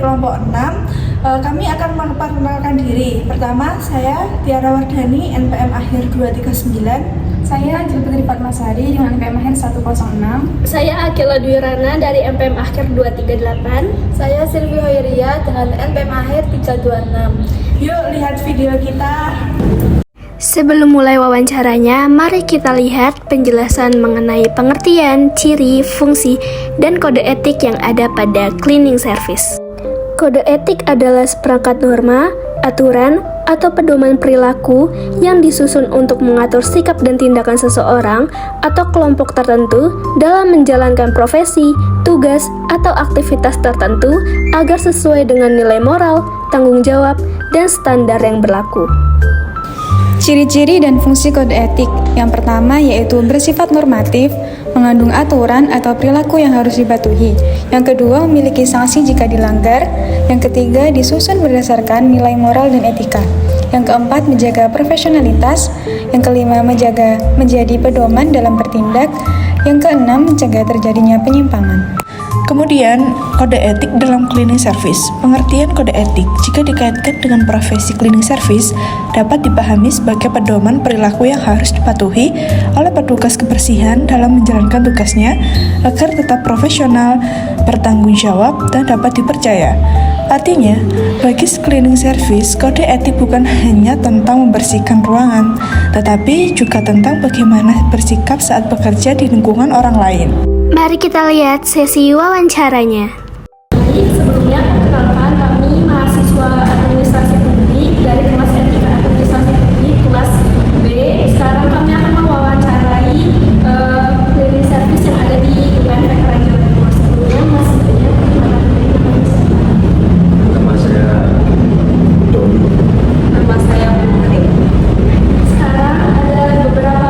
kelompok 6. Kami akan memperkenalkan diri. Pertama, saya Tiara Wardani, NPM akhir 239. Saya Anjil Putri Fatmasari dengan NPM akhir 106. Saya Akila Dwi Rana dari NPM akhir 238. Saya Silvi Hoiria dengan NPM akhir 326. Yuk lihat video kita. Sebelum mulai wawancaranya, mari kita lihat penjelasan mengenai pengertian, ciri, fungsi, dan kode etik yang ada pada cleaning service. Kode etik adalah seperangkat norma, aturan, atau pedoman perilaku yang disusun untuk mengatur sikap dan tindakan seseorang atau kelompok tertentu dalam menjalankan profesi, tugas, atau aktivitas tertentu agar sesuai dengan nilai moral, tanggung jawab, dan standar yang berlaku. Ciri-ciri dan fungsi kode etik. Yang pertama yaitu bersifat normatif, mengandung aturan atau perilaku yang harus dipatuhi. Yang kedua, memiliki sanksi jika dilanggar. Yang ketiga, disusun berdasarkan nilai moral dan etika. Yang keempat, menjaga profesionalitas. Yang kelima, menjadi pedoman dalam bertindak. Yang keenam, mencegah terjadinya penyimpangan. Kemudian, kode etik dalam cleaning service. Pengertian kode etik jika dikaitkan dengan profesi cleaning service dapat dipahami sebagai pedoman perilaku yang harus dipatuhi oleh petugas kebersihan dalam menjalankan tugasnya agar tetap profesional, bertanggung jawab, dan dapat dipercaya. Artinya, bagi cleaning service, kode etik bukan hanya tentang membersihkan ruangan, tetapi juga tentang bagaimana bersikap saat bekerja di lingkungan orang lain. Mari kita lihat sesi wawancaranya. Sebelumnya, perkenalkan kami mahasiswa administrasi publik dari kelas etika administrasi publik kelas B. Sekarang kami akan mewawancarai cleaning service yang ada di UPN Veteran Jawa Timur. Sebelumnya, masih banyak Nama saya Doni. nama saya Putri. Sekarang ada beberapa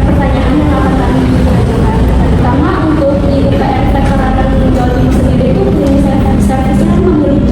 pertanyaan yang akan kami ajukan. Pertama, untuk di UPN Veteran Jawa Timur sendiri itu cleaning service kan memiliki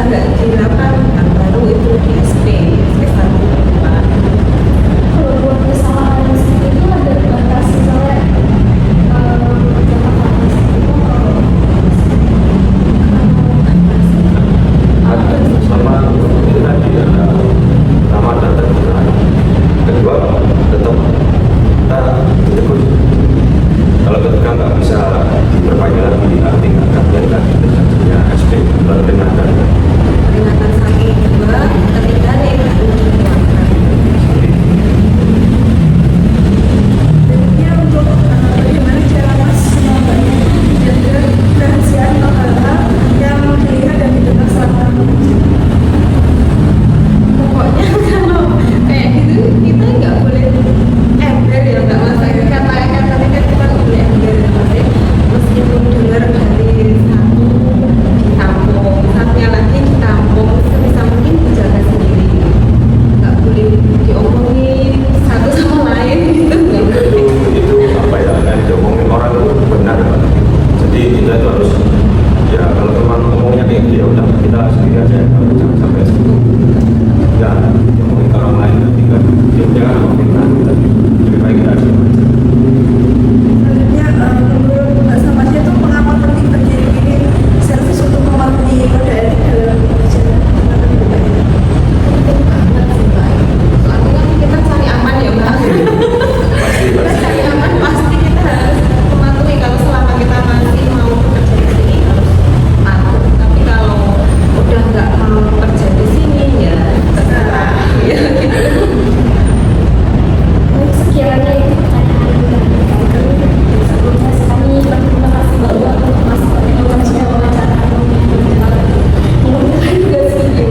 nggak dilakukan baru itu di SP 1. Kalau buat kesalahan itu ada batas misalnya sama itu tadi ada nama dan terkenal. Kedua tetap kita ditegur. Kalau ketika nggak bisa diperpanjang lagi, artinya akan biarkan terjadinya SP peringatan. Peringatan saking 2, ketiga nih baru dikeluarkan. Berikutnya untuk bagaimana cara Mas membagi menjaga kerahasiaan atau hal-hal yang dilihat dan didengar selama mengajar. Pokoknya kalau kayak gitu kita nggak boleh ember ya nggak masalah kata-kata tadi kan kita nggak boleh ember ya maksudnya meskipun dengar dari satu ditampung, satunya lagi ditampung, sebisa mungkin dijaga sendiri, nggak boleh diomongin satu sama lain gitu, nggak boleh. Itu apa ya, yang diomongin orang itu benar Pak. Jadi kita itu harus ya kalau teman ngomongnya kayak gitu ya udah kita sendiri aja, kalau jangan sampai situ ya diomongin orang lain nanti kan dia jangan ngomongin kita, lebih baik kita diam aja. Selanjutnya, menurut Mbak Samasya itu mengapa penting terjadi cleaning service untuk mematuhi kode etik dalam pekerjaan? Penting banget sih Mbak. Soalnya kan kita cari aman ya Mbak. Kita cari aman pasti kita harus mematuhi. Kalau selama kita masih mau kerja di sini harus patuh. Tapi kalau udah nggak mau kerja di sini ya terserah. Ya gitu. sekiranya itu pertanyaan dan sebelumnya kami berterima kasih banyak untuk Mas Eko yang sudah wawancara kami. Mudah-mudahan juga setuju.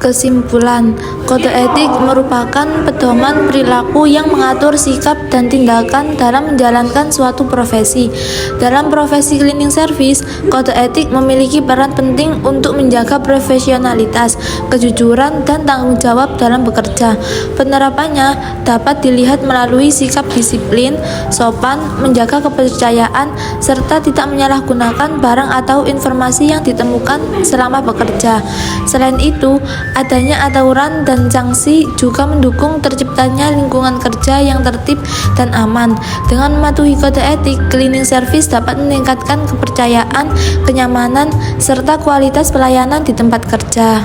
Kesimpulan, kode etik merupakan pedoman perilaku yang mengatur sikap dan tindakan dalam menjalankan suatu profesi. Dalam profesi cleaning service, kode etik memiliki peran penting untuk menjaga profesionalitas, kejujuran, dan tanggung jawab dalam bekerja. Penerapannya dapat dilihat melalui sikap disiplin, sopan, menjaga kepercayaan, serta tidak menyalahgunakan barang atau informasi yang ditemukan selama bekerja. Selain itu, adanya aturan dan sanksi juga mendukung terciptanya lingkungan kerja yang tertib dan aman. Dengan mematuhi kode etik, cleaning service dapat meningkatkan kepercayaan, kenyamanan, serta kualitas pelayanan di tempat kerja.